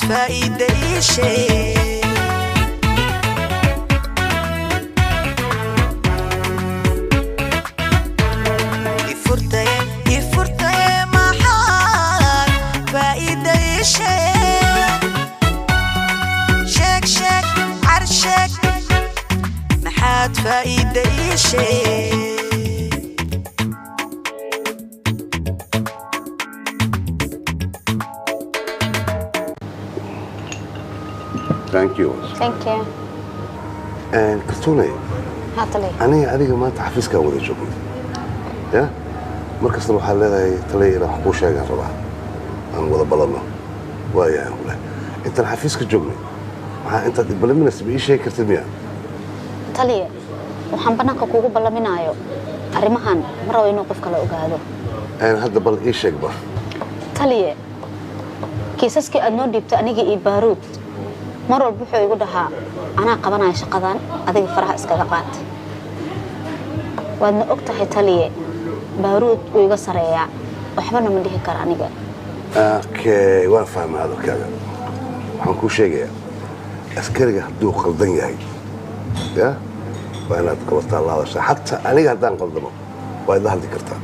فايدة شيء يفرتي ما حال فايدة شيء شك عرشك محاد فايدة شيء Thank you. Thank you. Kaltuunay. Haatali. Adiga maanta xafiiska wada joogno. Ya? Markasta waxaa leedahay talay wax ku sheegan rabaa. Aan wada balano. Waayahay wala. Inta xafiiska joognay. Waxa inta balaminas bi sheeg kartid miya? Tali. Waxaan banaanka kuugu balaminayo. Arrimahan mar rabo inuu qof kale ogaado. Hadda bal ii sheeg ba. Tali. Kiisaskii aad noo dhiibtay aniga iyo Baaruud. mar walba wuxuu igu dhahaa anaa qabanaya shaqadan adiga faraha iskaga qaat waadna og tahay taliye Baaruud uu iga sareeyaa waxbana ma dhihi kara aniga okay waan fahmay hadalkaaga waxaan ku sheegayaa askariga hadduu qaldan yahay ya waa inaad qabataa laadasha xataa aniga haddaan qaldamo waa idla hadli kartaa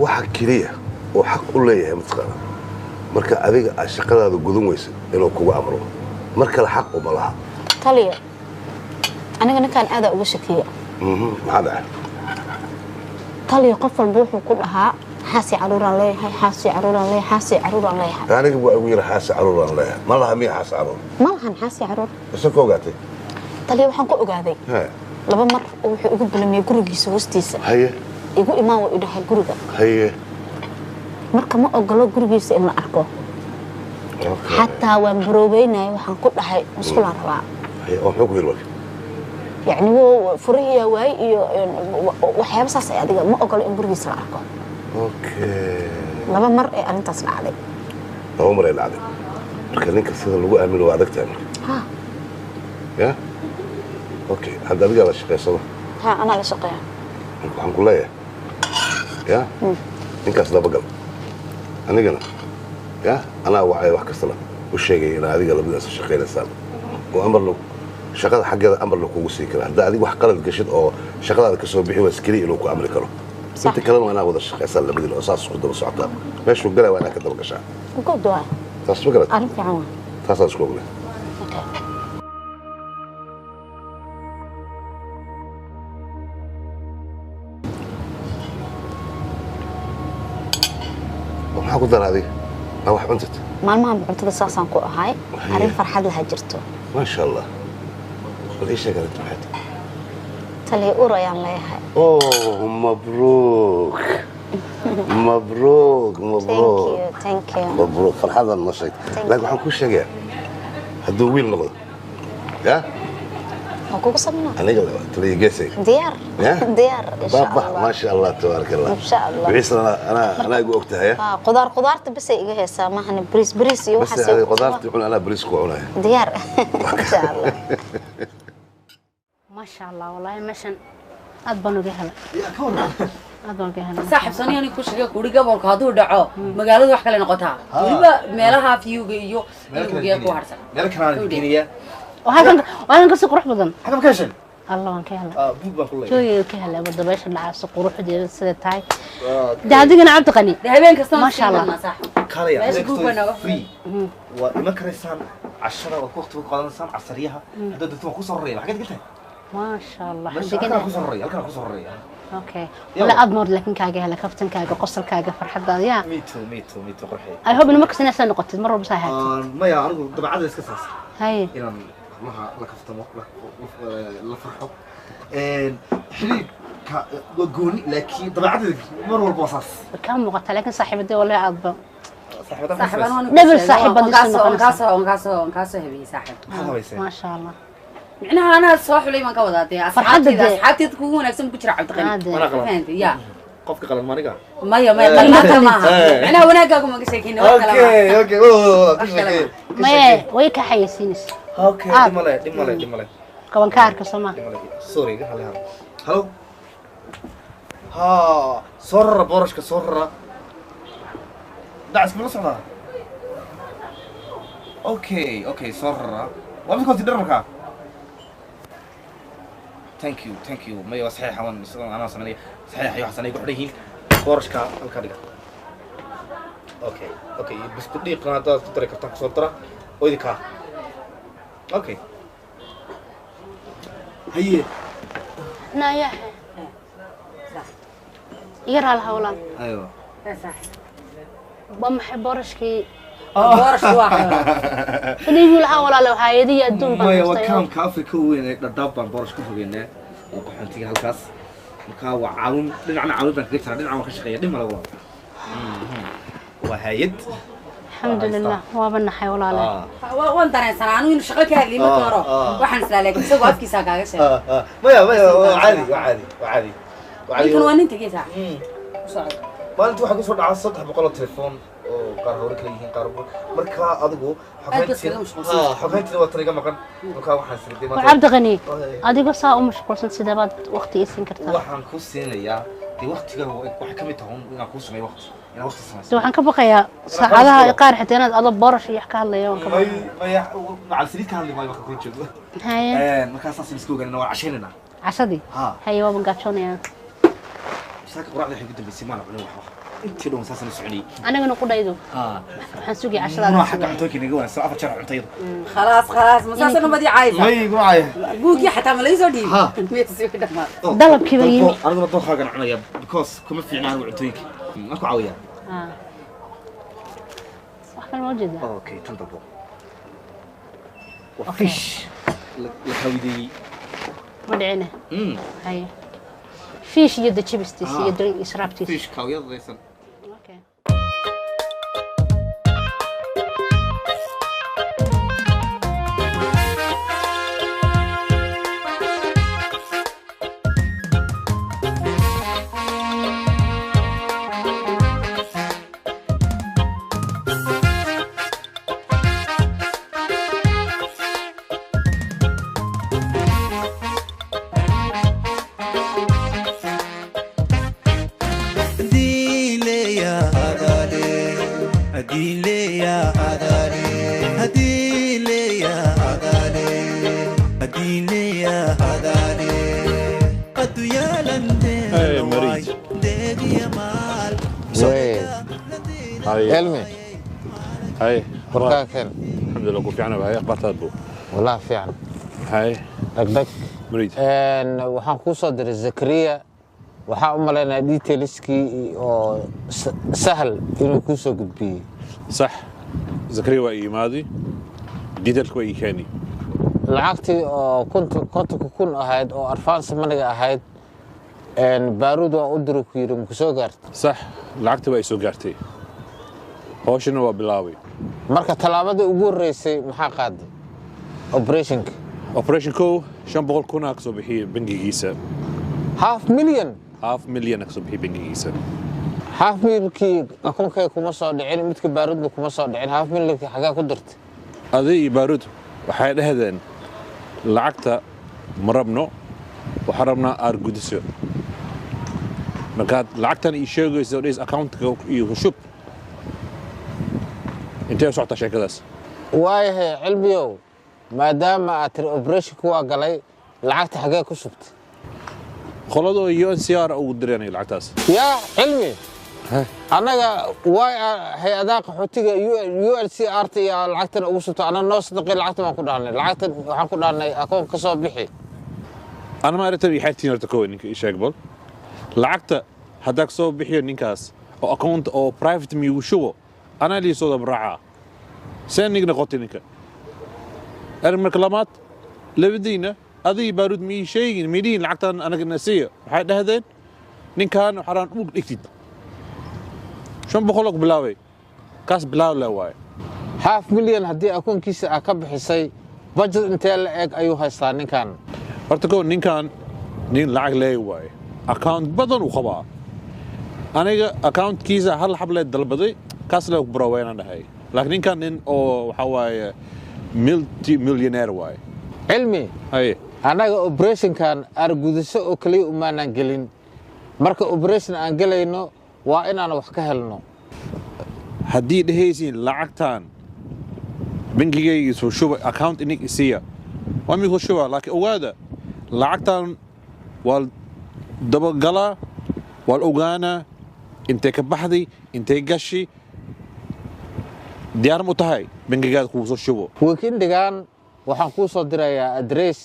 waxa keliya oo xaq u leeyahay mataqaana marka adiga aad shaqadaada gudan weysa inuu kugu amro marka la xaq uma laha taliye aniga ninkaan aad uga shakiyo maxaa dhacay taliye qof walba wuxuu ku dhahaa xaasi caruuraan leeyahay xaasi caruuraan leeyahay xaasi caruuraan leeyahay aniga waa ugu yiri xaasi caruuraan leeyahay ma laha miya xaasi caruur ma lahan xaasi caruur isoo ka ogaatay taliye waxaan ku ogaaday laba mar wuxuu ugu bilamay gurigiisa hoostiisa haye igu imaan waa idhahay guriga haye marka ma ogolo gurigiisa in la arko حتى وان بروبينا وحن كل حي مسكول ربع. أو حكوا يروح. يعني هو فريه واي وحياة بس يعني ما أقول إن برجي سرعكم. أوكي. لما مر أنا تصل عليه. هو مر اللي عليه. كان كسر اللي أعمل وعدك تعمل. ها. يا. أوكي هذا بيجي على الشقة صلا. ها أنا على الشقة. الحمد لله. يا. إنك أصلا بقول. أنا قلنا. يا أنا وعي واحد كسرنا والشيء أنا هذه قلبي ناس الشقين السام وأمر له شغال حاجة أمر له كوسي كذا ده هذه واحد قلب قشيد أو شغال هذا كسر بيحوي سكري له كأمر كله أنت كلام أنا وده الشقة سال بدي الأساس خد بسعطة ماشي وقلا وأنا كده بقشع نقول دواء تصل قلت أعرف يا عوان تصل شكونا وما قدر هذه ما واحد أنت ما بعتذر ساسان كو هاي عارف فرحة لها جرتو ما شاء الله وليش قالت بحياتك تلي أورا يا الله هاي أوه مبروك مبروك مبروك ثانك يو مبروك فرحة النشيط لكن حنكون شجاع هدو وين نقول يا مكوك صمنا أنا قلت تلي جسي ديار ديار إن شاء الله ما شاء الله تبارك الله إن شاء الله بعيس أنا أقول وقتها يا قدار تبس إيجاه سامحني بريس يوحى بس هذه قدار تقول أنا بريس كوعنا ديار إن شاء الله ما شاء الله والله مشان أضبنوا جهلا أضبنوا جهلا صاحب صنيع أنا كوش جا كوري جابون كهدو دعاء مقالة واحد كلنا قطع ويبقى مالها فيو يو يو كوارسا مالك أنا الدنيا وأنا قصة قروح بدن حكم كاشن الله كهلا بوبا كله شو كهلا بدو باش العصا قروح دي سدتاي ده هذيك أنا عبد غني ده هبين كسر ما شاء الله كاريا باش بوبا فري وما كريسان عشرة وقت وقالنا سان عصريها هذا دتما خسر الريا حاجات قلتها ما شاء الله حد كده خسر الريا كان خسر الريا اوكي ولا أضمر لكن كاجا هلا كفتن كاجا قصر كاجا فرحة يا ميتو قرحي أي هو بنمكس الناس نقطة مرة بساعات ما يا أرجو طبعا عاد اسكساس هاي إيران ما لا كفتم لا فرحة حليب وجوني لكن طبعا عاد مرة البصاص كم مقطع لكن صاحب الدول ولا أضبط صاحب أنا نبل صاحب كاسو هبي صاحب ما شاء الله معناها أنا صاحب لي ما كوداتي أصحابي تكون أقسم كتير عبد الغني فهمت يا قفك قلنا ما نقع ما قلنا معها أنا هناك أقوم أقسيكين أوكي ما ويك حيسينس أوكي دملة كمان كارك سما سوري هلو ها صر بورشك صر دعس من الصلاة اوكي صر وما كنت تدربك ثانك يو ما صحيح انا سمعني صحيح ايوه حسن يقول لي بورشكا الكاديغا اوكي بس كدي قناه ترى كرتك صوترا ويدكا اوكي هي نايا يرى الهولان ايوه بمحي بورشكي بورش واحد فنيجي لها ولا لو هايدي الدون ما وكان كافريكا وين دابان بورش كفوجينا وقحنتي halkaas marka waa caawin dhinacna caawin baan kaga jiraa dhinaca waan ka shaqeeyaa dhima lagu waa hay'ad الحمد لله وابن حي ولا لا وان dareensan anu in shaqo ka hadlimo dooro waxaan islaalay isagoo afkiisa kaaga sheegay maya caadi kan waa nin tagaysa maalintii waxaa kusoo dhacaa 300 telefoon oo qaar hore kala yihiin qaar marka adigu xogeyntii waa tariga maqan marka waxaan sirday maanta وعبد غني adiga saa u mashquulsan sidabaad waqti isin kartaa waxaan ku siinayaa dii waqtiga wax ka mid tahay inaan ku sameeyo waqti inaan waqti sameeyo waxaan ka baqayaa saacadaha qaar xitaa inaad ado boorash iyo ka hadlayo waan ka baqayaa maya macal saliid ka hadli maayo marka kula joogo haya markaas aan isku ogaanina waa cashaynayna cashadii haya waa gaajoonayaan saaka quraacda waxay ku dambeysay maana cunay wax intii dhow saasana socday anagana qudhaydo waxaan sugay cashadaada waxa ka cuntooyinka naga wanaagsan afar jeer cuntayda خلاص مساسنا بدي عايزه may gucaya بوكي حتى ما ليسو دي ميتسي في دمار dalabkii baa yimi aniguna dookhaagan cunaya because kuma fiicnaan cuntooyinka ma ku caawiya wax kale ma jeeda okay tan dalbo waa fish la hawidey ma dhicina haya fish iyo dajibistis iyo drink israabtis fish kawyadaysan okay علمي هاي بركاكن الحمد لله كوفي عنا بهاي اخبار تادبو والله فعلا هاي دقدق مريد waxaan ku soo diray Zakariya waxa u maleynaa detailski oo sahal inuu ku soo gudbiyay صح زكريا واي ماضي ديتلك واي كاني lacagtii oo konta kun ahayd oo arfaans maniga ahayd baaruud waa u diray ku yiri ma soo gaartay صح لعقت واي سو غارتي هوشنا waa bilaaway marka talaabada ugu horeysay maxaa qaaday operation ko 500 kun aa soo bixiyay bangigiisa half million aa soo bixiyay bangigiisa half millionkii akoonkay kuma soo dhicin midka baaruudna kuma soo dhicin half millionkii xagaa ku dirtay adii baaruud waxay dhahdeen lacagta marabno waxaan rabnaa aargudiso markaad lacagtan ii sheegayso dhis accountka iyo shub intee socota sheekadaas waayahay cilmiyow maadaama aad tiri operationku waa galay lacagta xagee ku shubtay qoladoo UNCR ugu direenay lacagtaas yaa cilmi anaga way hay-adaha qaxootiga UNCR iyo lacagtan ugu shubto ana noo sadaqay lacagta waan ku dhahnay lacagtan waxaan ku dhahnay akoon ka soo bixi ana ma aragtay xaaltiin horta koow ninka ii sheeg bal lacagta hadaa soo bixiyo ninkaas oo account oo private mi ugu shubo ana li soo dabraca seenigna qotininka marka lamaad labadiina adii baaruud mi sheegin midin lacagtan anaga nasiyo waxay dhahdeen ninkan xaraan ugu dhigtid shan boqolok bilaaway kaas bilaaw la waay half million haddii akoonkiisa ka bixisay budget intee la eg ayuu haystaa ninkan horta ko ninkan nin lacag leey waay account badan u qabaa aniga accountkiisa hal xableed dalbaday kaas la baraweena dhahay laakiin ninkan nin oo waxa waaye multi-millionaire waay cilmi hay anaga operationkan argudiso oo kaliya umaanan gelin marka operation aan galayno waa inaan wax ka helno haddii dhehaysiin lacagtan بنكيجي شو أكاونت إنك إسيا وامي هو شو لكن أوغادا لعكتان والدبل قلا والأوغانا انت كبحدي انت قشي ديار متهاي بنكيجات كوسو شو weekendigan waxaan kuu soo dirayaa address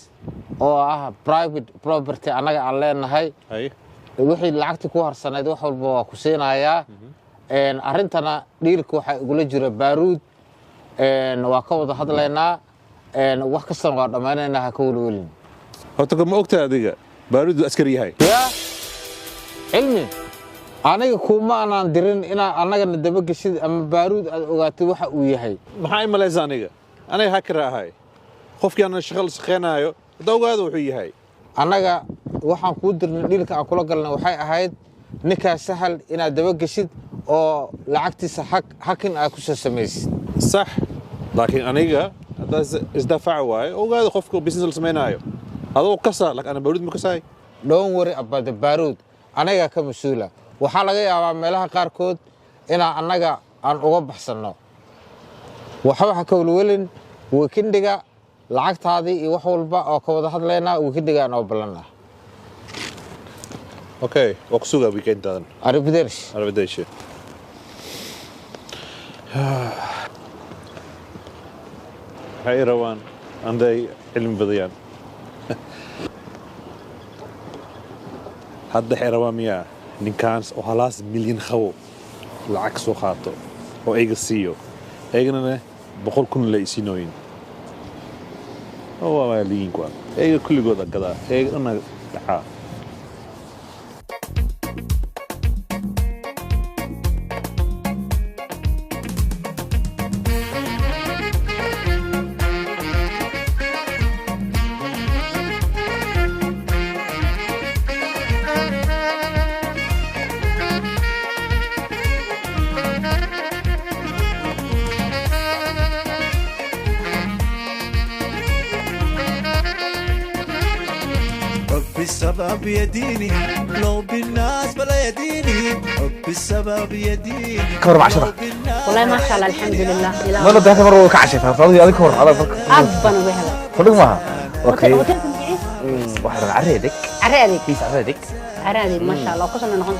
oo ah private property anaga aan leenahay هاي wixii lacagta ku harsanayd wax walba waa ku siinayaa arrintana dhiilka waxa igula jira baaruud waa ka wada hadlaynaa wax kastana waa dhammaynaynaa ha ka welwelin horta ma ogtahay adiga baaridu askari yahay yaa cilmi aniga kuma aanan dirin inaa annagana daba geshid ama baaruud aad ogaatay waxa uu yahay maxaa imalaysa aniga hacker ahay qofkii aan shaqal shaqeynaayo hadda ogaada wuxuu yahay annaga waxaan kuu dirnay dhiilka aan kula galnay waxay ahayd ninkaa sahal inaad daba geshid oo lacagtiisa hakin aad ku soo samaysid صح لكن aniga hadda isdafaac waaye ogaada qofka business la sameynaayo adoo kasa laakiin ana baruud ma kasaay don't worry about the baaruud anaga ka mas'uula waxaa laga yaabaa meelaha qaarkood inaan annaga aan uga baxsanno waxba ha ka welwelin weekendiga lacagtaadii iyo wax walba oo ka wada hadlaynaa weekendiga aan oo ballanaa okay waa ku sugaa weekendadan arrivederci waxay rawaan anday cilmi badayaan hadda waxay rawaan miyaa ninkaans oo halaas milyan qabo lacag soo qaato oo ayga siiyo eeganana 100,000 la isiinooyin oo waa liin kwa eega kulligooda gadaa eegana dhacaa بسبب يديني لو بالناس بلا يديني بسبب يديني كور 10 والله ما شاء الله الحمد لله ما له ده مرة كعشة فاضي هذيك كور على فرق أبا وبهلا فلوس معها اوكي وتلك معي واحد عريدك عرادك عريدك عرادك ما شاء الله قصنا نقول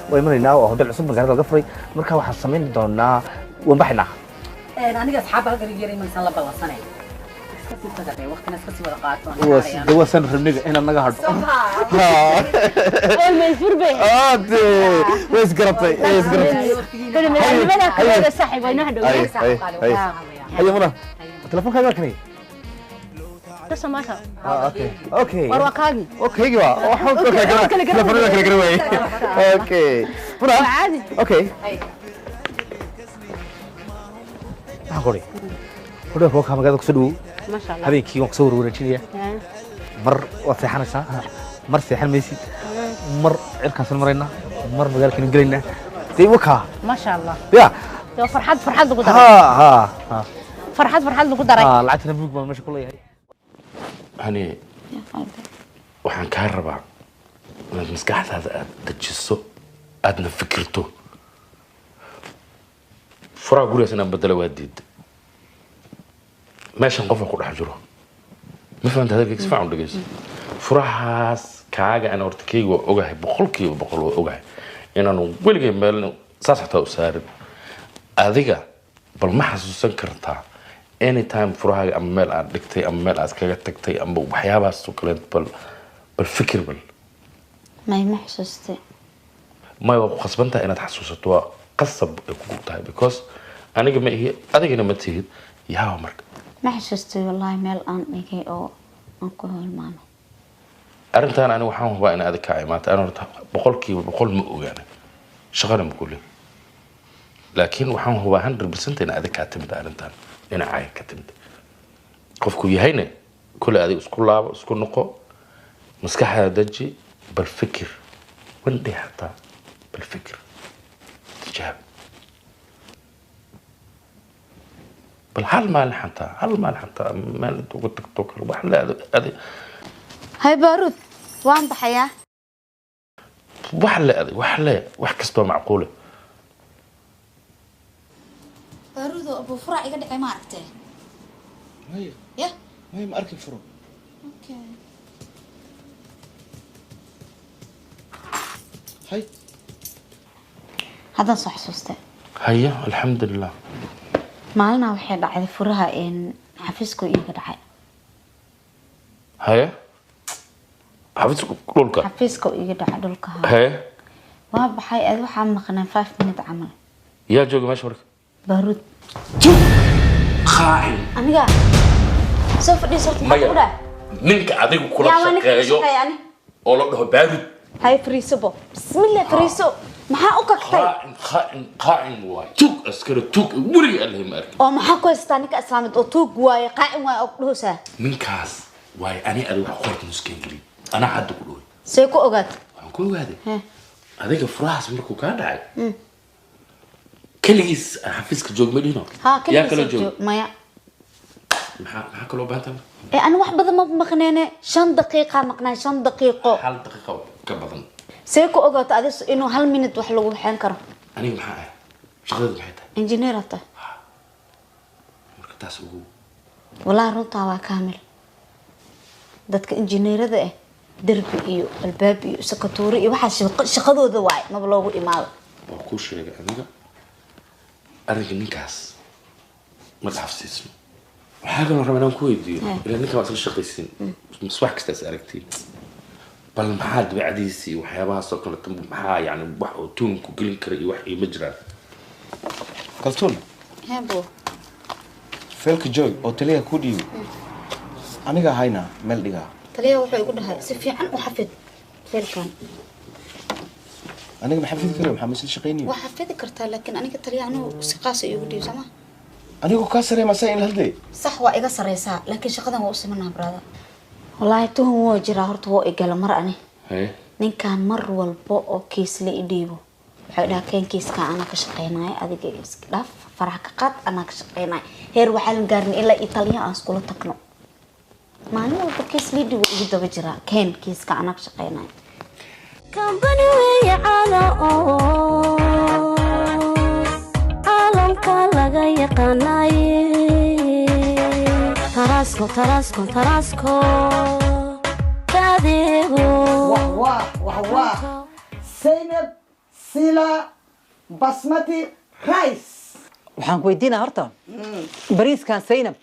هو يمرنا وهو ده العصب مقالة القفري مركا واحد سمين دونا ونبحنا aniga asxaab halkan yaray man san la balansanay iska sii tagay waqtina iska sii wada qaato دوا سن رمنيجا هنا نجا هاد أول ما يصير به ويس قربتي كل ما يعملها كذا صاحب ونهدو هيا منى التليفون كذا كني بس ما شاء اوكي وروكاغي اوكي جوا وحط اوكي تليفون لك كروي اوكي منى عادي اوكي هاقولي وده فوق هم قاعد يقصدوا ما شاء الله habeenkii waan kusoo wareejinaya mar waa seexanaysaa mar seexan maysid mar cirkaasaan maraynaa mar magaalkan gelaynaa dee wakaa ما شاء الله ya لو فرحت لو قدرت ha فرحت لو قدرت lacagtana buug baan meesha ku leeyahay hani waxaan kaa rabaa inaad maskaxdaada aad dejiso aadna fikirto furaha gurigaas inaan bedelo waa diida meeshan qofka ku dhex jiro ma fahanta hadalkayga si fiican u dhegeyso furahaas kaaga ana horta kayga waa ogahay 100% waa ogahay inaanu weligay meel saas xataa u saarin adiga bal ma xasuusan kartaa anytime furahaaga ama meel aad dhigtay ama meel aad kaga tagtay ama waxyaabahaas oo kale bal fikir bal ما حسستي ما waa ku khasbantahay inaad xasuusato waa qasab ay kugu tahay because aniga ma ihi adigana ma tihid yaa marka ما حسستي والله ميل أن نيجي أو أنكو هالمانو arrintan aniga waxaan hubaa in aad ka imaatay aan horta 100% ma ogaanay shaqada ma kulay laakiin waxaan hubaa 100% in aad ka timid arrintan dhinacay ka timid qofku yahayna kulay adig isku laabo isku noqo maskaxda daji bal fikir wandhi hatta bal fikir tijaab bal hal maal حتى مال تيك توك واحد لا هذه هاي بارود وين بحياة واحد كسبه معقوله baaruud abu furac iga dhacay ma aragtay maya ya maya ma arkin furo okay hay haddaan soo xasuustay haya alxamdulilah maalina waxay dhacday furaha in xafiiska iiga dhacay haya xafiiska dhulka xafiiska iiga dhacay dhulka haya waa baxay aad waxaa maqnaan 5 minutes camal yaa jooga meesha marka baaruud qaa'in aniga soo fadhiiso maya ninka adigu kula shaqeeyo oo la dhaho baaruud هاي فريسو بسم الله فريسو maxaa u kagtay qaa'in waa tuug askari tuug wuri allah ma arkin oo maxaa ku haystaa ninka islaamid oo tuug waaye qaa'in waaye oo dhoosa ninkaas waay ani adigu wax qorta muskeen gali ana hadda ku dhooy see ku ogaad waan ku ogaaday adiga furaas markuu ka dhacay kaligiis xafiiska joog ma dhino ha kaligiis joog maya maxaa kaloo baahan ee aan wax badan ma maqneene 5 daqiiqo maqnaa 5 daqiiqo hal daqiiqo ka badan see ku ogaato adis inuu 1 minute wax lagu waxaan karo aniga maxaa ah shaqada maxay tahay engineer ata marka taas ugu wallahi runta waa kaamil dadka engineerada ah darbi iyo albaab iyo sakatoori iyo waxa shaqadooda waay ma loogu imaado waa ku sheegay aniga ariga ninkaas ma dhaafsiisno waxaa kaloo rabaa inaan ku weydiiyo ilaa ninka waa isla shaqaysiin wax kastaas aragtiin bal maxaa dabeecadiisa iyo waxyaabahaas oo kale maxaa yani wax oo tuun ku gelin kara iyo wax iyo ma jiraan kaltuun habo feelka joy oo taliya ku dhiibi aniga hayna meel dhigaa taliya wuxuu igu dhahay si fiican u xafid feelkan aniga ma xafidi karo maxaa mas'uul shaqeynay waxa xafidi kartaa laakiin aniga taliya anu si qaas igu dhiib sama anigu ka sarey ma sayn halday صح waa iga sareysaa laakiin shaqadan waa u simanaa brada wallahi tuhun waa jira horta waa igala mar ani ninkan mar walba oo kiis la idhiibo waxay dhaha keen kiiska ana ka shaqeynay adiga iska dhaaf faraha ka qaad ana ka shaqeynay heer waxaan gaarnay ilaa Italiya aan isku la tagno maalin walba kiis la idhiibo ugu daba jira keen kiiska ana ka shaqeynay company way ala oo laga yaqaanay taraasko kadeego wah Zainab Sila Basmati rice waxaan ku weydiinaa horta bariiskan Zainab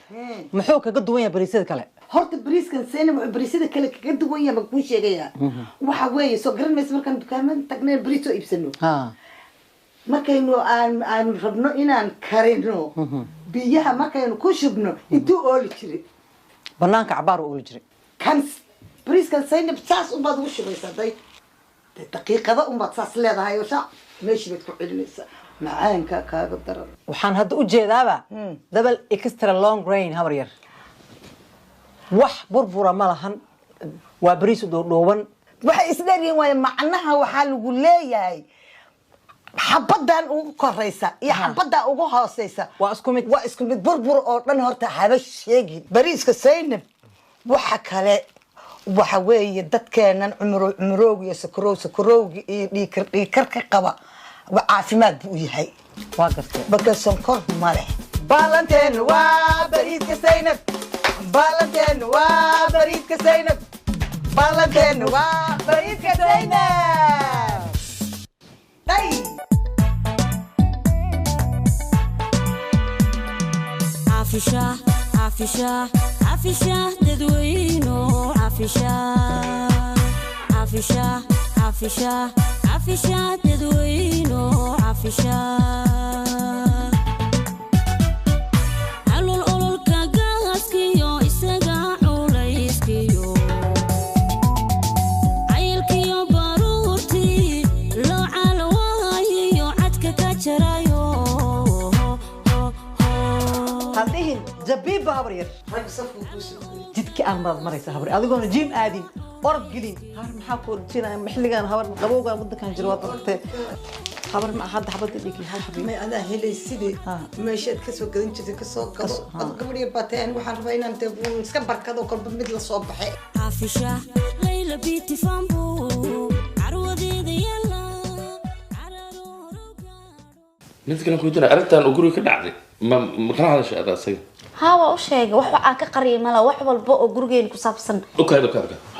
muxuu kaga duwan yahay bariisada kale horta bariiskan Zainab wuxuu bariisada kale kaga duwan yahay ku sheegaya waxa weeye soo garan mayso markaan dukaamada tagnay bariis oo iibsano markaynu aan rabno inaan karino biyaha markaynu ku shubno intuu ooli jiray banaanka cabaar ooli jiray kan bariiskan Zainab saas u baad ugu shubaysaa day daqiiqada u baad saas leedahay oo saa meeshii baad ku celinaysaa macaanka kaaga daran waxaan hadda u jeedaaba double extra long grain habar yar wax burbura ma lahan waa bariis dhooban waxa isleeyihiin way macnaha waxa lagu leeyahay xabadan ugu koreysa iyo xabadan ugu hooseysa waa isku mid burbur oo dhan horta haba sheegi bariiska Zainab waxa kale waxa weeye dadkeenan cumrooga iyo sakarowga iyo dhiikar ka qaba waa caafimaad buu yahay waa gartay marka sonkor ma leh baalanteen waa bariiska Zainab baalanteen waa bariiska Zainab baalanteen waa bariiska Zainab ay عافشة تدوينو عافشة تدوينو عافشة علو الأولو كاقاسكيو إساقا عوليسكيو عيلكيو بارورتي لو عالوايو عدك كاتشرايو هذه جبيبة habar yar jidka aan baad maraysaa habar adigoona jim aadin orod gelin habar maxaa ku orjinaa maxligan habar qabowga wadankan jiro waad aragtay habar ma hadda xabad dhigi hal xabad ma ana helay sidii meeshaad ka soo gadan jirtay ka soo gado gabadhiya bateen waxaan rabaa inaan iska barkado kolba mid la soo baxay عافشة ليلى بيتي فامبو عروضي يلا mid kale ku jira arrintan oo guriga ka dhacday ma kala hadashay aad asaga ها وأشياء وح كقرية ملا وح والبقى جرجين كسبسن اوكي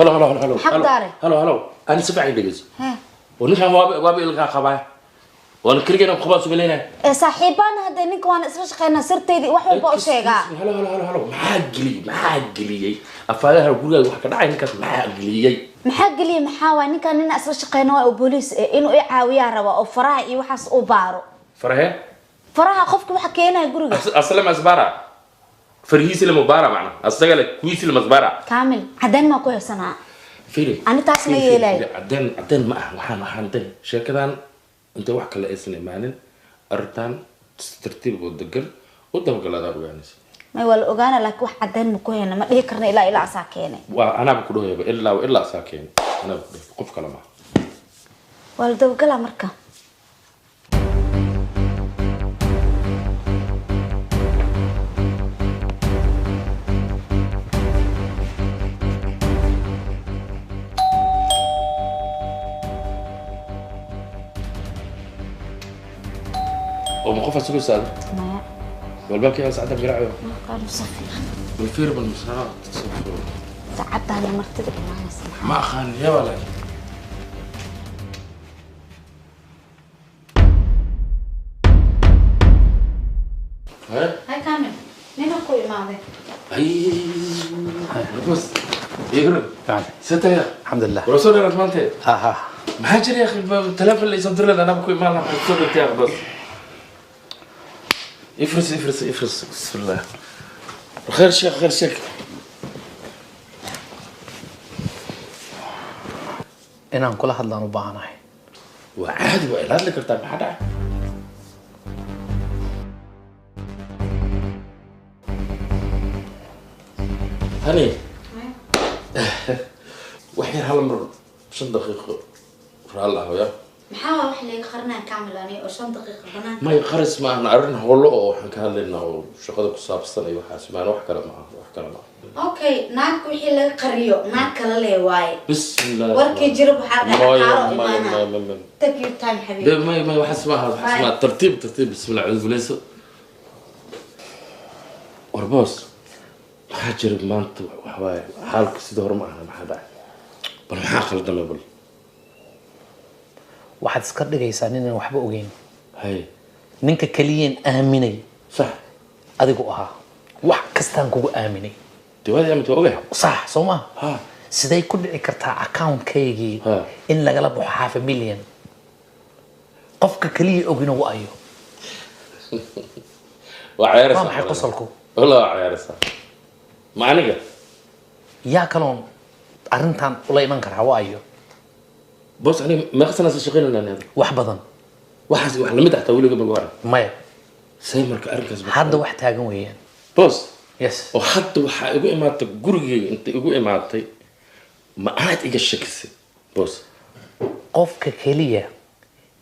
هلا حق داري هلا انا سبعي دقيقة ها ونحن وابي الغا خبايا وانا كريجنا خباص قلينا صاحبان هذا نيك وانا اسمش خينا سرتي وح والبقى أشياء هلا معقلي افادها جرجا wax ka dhacay ninkaas maxaa maxaa ninkan nin asla shaqeynaa oo booliis inuu i caawiyaa raba oo faraha iyo waxaas u baaro faraha qofka waxa keenay guriga asla masbara فريسي المبارة معنا أصدقائي كويس المزبرة كامل عدن ما كويس أنا فيري أنا تاسمي يلاي عدن ما وحنا عدن شيء كذا أنت واحد كلا اسمه مالن أرتان ترتيب والدقل قدام كلا دارو يعني ما يقول أجانا لك واحد عدن مكوينا ما هي كرنا إلا عساكينه وأنا بقوله إلا عساكين أنا بقف كلامه والدو قلا مركه ومخوف السوق سعد ما والباب كيف سعد بقرعه ما قالوا صفي بالفير بالمسرات سعدت على مرتبك معنا سمح ما خان يا ولد هاي كامل مين اخوي معي هاي بس يقرب تعال ستة الحمد لله ورسول الله رحمته ها مهاجر يا اخي التلفون اللي يصدر لنا انا بكون مالنا الصوت بتاعك بس افرس بسم الله خير شيخ inaan kula hadlaan u baahanahay وعادي وإلا هاد لك ارتاح بحدا هني وحير هلا مرة 5 دقيقة الله يا محاول واحد اللي قرنا كامل يعني 20 دقيقة بنان ما يقرس ما احنا عرفنا هولو او حن كهلنا وشقدك كسابسن اي waxaas ma wax kale ma اوكي ناك wixii laga qariyo naag kala leeyahay بسم الله warkii jiro waxa dhaxaaro imaana take your time حبيبي ما waxaas ma ترتيب بسم الله عز وجل وربوس حاجر maanta waxa way xaalku sida hore ma aha maxaa dhacay bal maxaa khaldamay bal waxaad iska dhigaysaa ninaan waxba ogeyn ninka kaliyeen aaminay sax adigu ahaa wax kastaan kugu aaminay diwaad aaminta ogahay sax soo ma siday ku dhici kartaa account-kaygii in lagala baxo $500,000 qofka kaliya ogina waa ayo waa ciyaaraysaa maxay qosolku wala ciyaaraysaa ma aniga yaa kaloon arrintan ula iman karaa waa ayo بص أنا ما خصنا نشتغل لنا هذا واحد بدن واحد لمدة حتى أقول لك بالورا ما سيمر كأركز حد واحد تاجم ويان بص يس وحد واحد يقول ما تجري أنت يقول ما تي ما أنا تيجي الشكل بص قف ككلية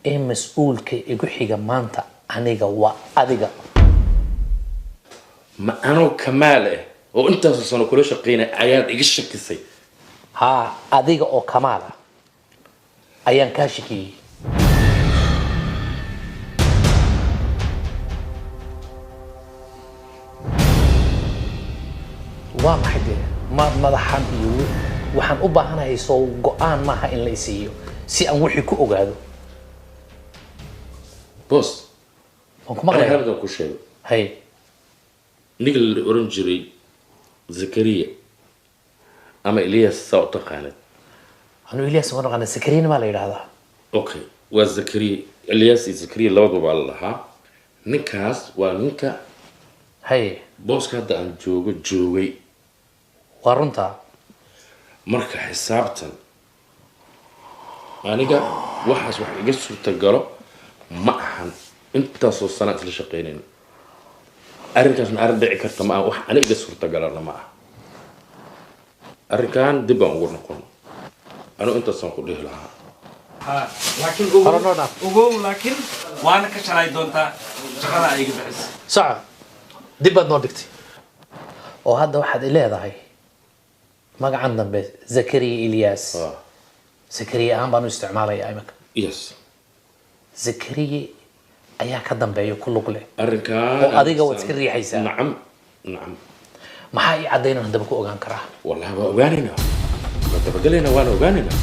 إيه مسؤول يقول حاجة ما أنت أنيجا وأديجا ما أنا كماله وأنت أصلا كل شقينا عياد يجي الشكل ها أديجا أو كماله ayaan ka shakiyay waa maxay madaxan iyo waxaan u baahanahay soo go'aan maaha in la isiiyo si aan wixii ku ogaado boss kuma maqlayaa hadda ku sheego hay nigal oran jiray Zakariya ama Ilyas soo taqaanad أنا إلياس مرة أنا سكرين ما لي هذا. أوكي والزكريا إلياس زكريا لوضع بالله نكاس ونكا هاي بوس كده أن جوجي ورنتا مركا حسابتن أنا جا واحد جسر تجارة معهن أنت صو سنة لشقينين أركان أربع كرت معه واحد أنا جسر تجارة معه أركان دبا ورنقون أنا أنت صنقول له لها لكن لكن وأنا كشراي دونتا شغلة أي بحس صعب دبا نودكتي وهذا واحد إليه هاي ما عندنا بس زكريا إلياس زكريا أهم بانو استعماله يا أيمك يس زكريا ayaa ka dambeeya ku lug leh arrinkaa oo adiga waad iska riixaysaa nacam nacam maxaa ii caddaynan haddaba ku ogaan karaa wallahi waa ogaanaynaa waa dabagelaynaa waana ogaanaynaa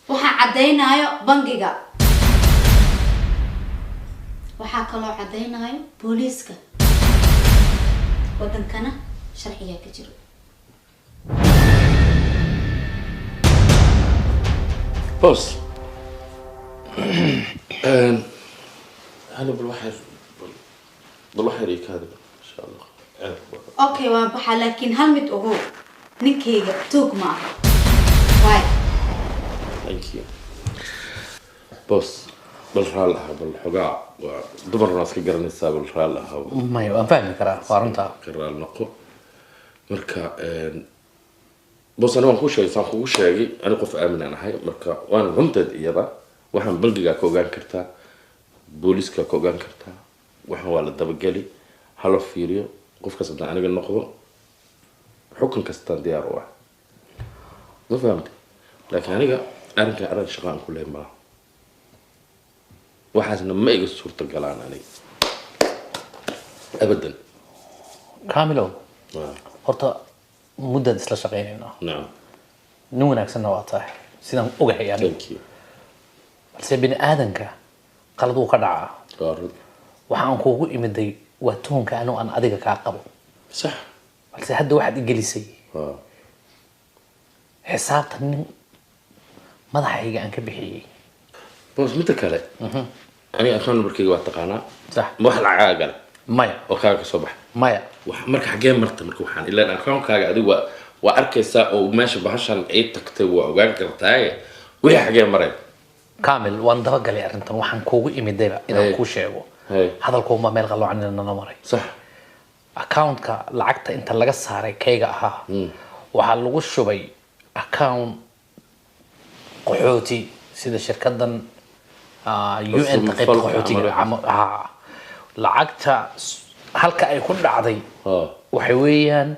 waxaa caddaynayo bangiga waxaa kaloo caddaynayo booliiska wadankana sharcigaa ka jiro بص انا بالواحد يريك هذا ان شاء الله okay waan baxaa laakiin hal mid ogow ninkayga tuug ma aha waay ثانك يو بص بالرالها بالحقاع دمر ناس كقرنيسا بالرالها maya waan fahmi karaa waa runtaa كرال نقو مركا بص انا وان شيء صار كو شيء انا قف امن انا هاي مركا وانا runteed iyada waxaan baldiga ka ogaan kartaa booliska ka ogaan kartaa waxaan waa la dabagali hal fiiriyo qof kasta aniga noqdo xukun kasta diyaar u ah ma fahamtay laakiin aniga arrin shaqaan ku leeyahay waxaasna ma iga suurta galaan aniga abadan kaamilo horta muddaad isla shaqaynaynaa nacam nin wanaagsanna waa tahay sidaan ogahay aniga balse bini aadanka qalad uu ka dhacaa waxaan kuugu imiday waa tuhunka anuu aan adiga kaa qabo sax balse hadda waxaad igelisay xisaabta nin madaxayga aan ka bixiyey boos midda kale aniga account numberkayga waa taqaanaa sax ma wax lacag gala maya oo kaaga ka soo bax maya wax marka xagee marta marka waxaan ilaa account-kaaga adigu waa arkaysaa oo meesha bahashan ay tagtay waa ogaan kartaa wixii xagee maray kaamil waan dabagalay arrintan waxaan kuugu imidayba inaan kuu sheego hadalkuuma meel qaloocanina nala maray sax accountka lacagta inta laga saaray kayga ahaa waxaa lagu shubay account qaxooti sida shirkadan UN qayb qaxootiga lacagta halka ay ku dhacday waxay weeyaan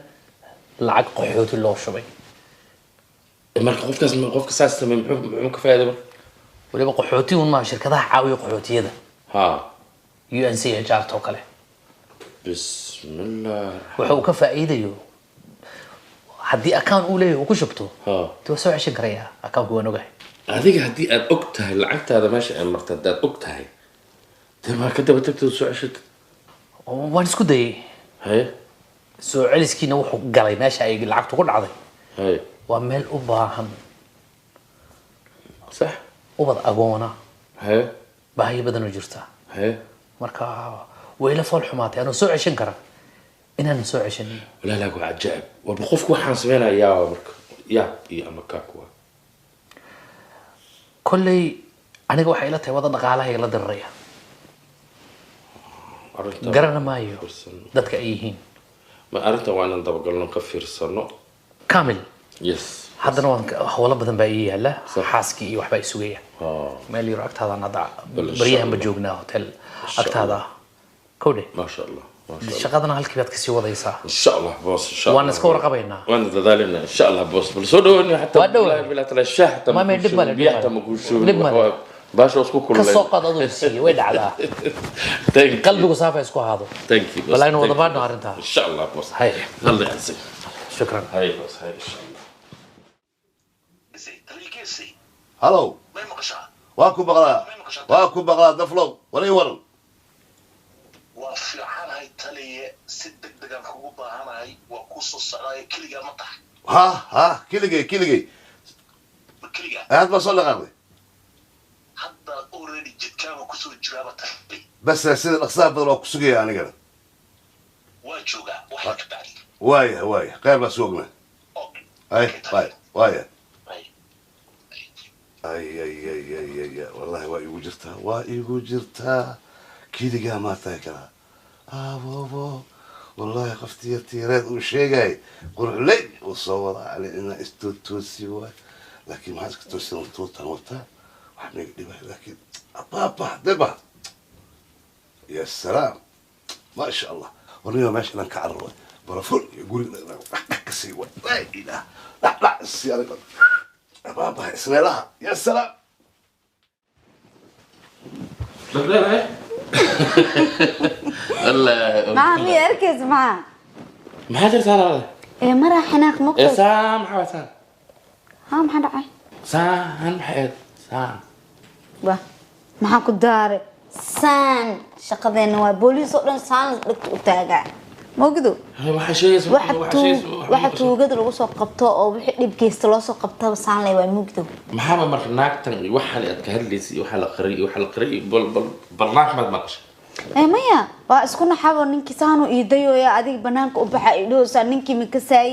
lacag qaxooti loo shubay marka qofka saas sameey muxuu ka faa'iido waliba qaxooti un ma shirkadaha caawiya qaxootiyada UNCHR to kale bismillah wuxuu ka faa'iidayo haddii account uu leeyahay uu ku shubto to soo ceshan karaya account waan ogahay adiga haddii aad og tahay lacagtaada meesha ay martay haddaad og tahay dee maa ka daba tagtay soo ceshatay waan isku dayay soo celiskiina wuxuu galay meesha ay lacagtu ku dhacday waa meel u baahan sax ubad agoona baahiyo badan oo jirta marka wayla fool xumaatay anoo soo ceshan kara inaan soo ceshanin walaa laa waa cajaa'ib walba qofku waxaan sameynayaa marka yaa iyo ama kaakwa kolley aniga waxay ila tahay wada dhaqaalaha la diraya garana maayo dadka ay yihiin ma arrinta waa inaan dabagalno ka fiirsano kamil yes haddana waan hawlo badan baa ii yaala xaaskii iyo waxbaa isugaya meel yaro agtaadaan hadda baryahanba joognaa hotel agtaada kowdhe maasha allah shaqadana halkii baad kasii wadaysaa insha allah boos insha allah waan iska warqabaynaa waan dadaalina insha allah boos bal soo dhawaani xataa bilaa tala shaahta ma dib male dib male baasha isku kulay kasoo qad adoo siiyo way dhacdaa qalbigu saafa isku haado thank you bal aynu wada baadhno arrintaa insha allah boos hay allah yasik shukran hay boos hay insha allah هلو واكو بغلا دفلو ولي ورن وفي حال هاي تالي ست دقيقة كوبا هاي وكوسو السراي كليجا مطح ها كيليجي هاد ما صلى غادي حتى اوريدي جيت كانوا كسو جرابة تحبي بس سيد الاقصاب بدل كسوقي انا قال واجوغا وحك بعدي واي غير مسوقنا واي ay wallahi waa igu jirtaa kiligaa maa tahay kala abobo wallahi qoftiya tiireed uu sheegay quruxley uu soo wada cali inaa istoosi waay laakiin maxaa iska toosan tuutan wataa wax naga dhibay laakiin ababa deba ya salaam ما شاء الله ورنيو ماشي لان كعروا برافول يقول كسي لا اله لا السيارة بابا اسمع لها يا سلام لا الله معاه مي اركز معاه ما حد رسالة إيه مرة حناك مقصد يا سام حوسان ها ما حدا عاي سام حيد سام با maxaan ku daaray saan shaqadeena waa booliis oo dhan saan dhigto u taagaa moogdo waxa tuugada lagu soo qabto oo wixii dhib geysta loo soo qabtaba saan leh waa moogdo maxaa marka naagtan waxa la ka hadlaysay waxa la qariy barnaamij ma maqashay maya waa isku naxabo ninkii saanu iidayo ee adiga banaanka u baxa idhoosa ninkii ma ka saay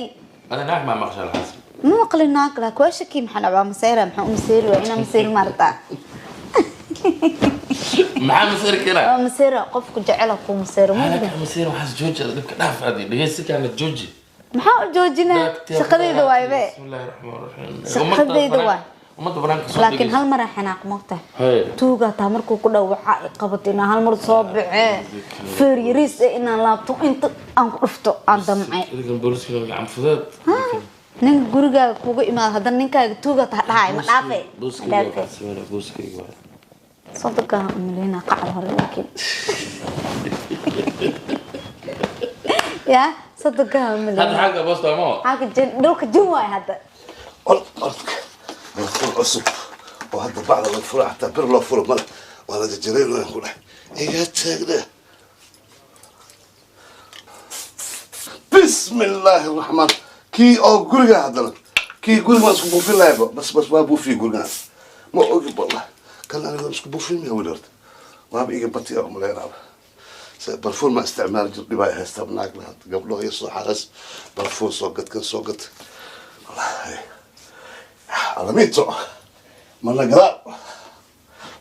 ana naag ma maqashay lahaas ma maqlin naag la ku shaki maxaa dhacaa maseera maxaa u maseeri waa ina maseeri marta maxaa maseeri kara maseera qofku jecel ku maseero ma maseeri waxa jooji dadka dhaaf aadi dhageysi kana jooji maxaa u joojina shaqadeeda waaybe bismillaahir rahmaanir rahiim shaqadeeda waa umada banaanka soo laakiin hal mar xanaaq moqta tuuga taa markuu ku dhaw waxa qabatina hal mar soo bixee feeriris inaan laabto inta aan ku dhufto aan damcay idan booliska gacan fudeed nin gurigaaga kuuga imaado haddana ninkaaga tuuga taa dhahay ma dhaafe buuskayga صدقها أملينا قاعد هلا لكن يا صدقها أملينا هذا حاجة بس تمام حاجة دوك جوا هذا أرضك مرفوع عصب وهذا بعد مرفوع حتى برلو فرق ملك وأنا جرير وين أقول إيه هالتاجده بسم الله الرحمن كي أو قرقة هذا كي قول ما اسمه في اللعبة بس ما بو في قرقة ما أقول والله كان أنا مش بوفيلم يا ولد ما بيجي بطيء أو مليان برفون ما استعمال جربي بقى هستبناك لها قبله يصلح حرس برفون سوقت كان سوقت والله على ميتو مرنا قراب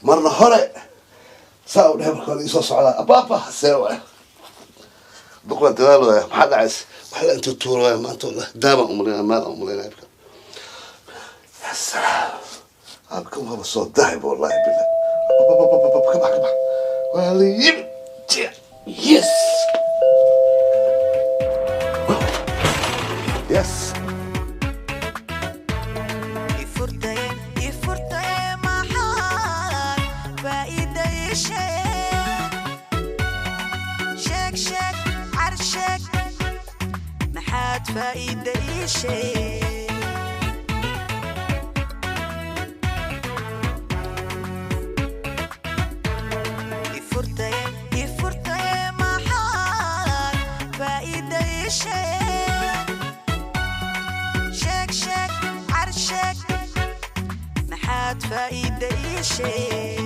مرنا هري ساو ده بكون يصص على بابا سوا بكره دلالو محل عس محل انت تورو ما انت دابا امرنا ما امرنا يا سلام أبكم هذا الصوت ذهب والله بالله كم وليم يس يس يفرتي محال فايدة شك عرشك محاد فايدة شك عرشك محاد فايدة شيء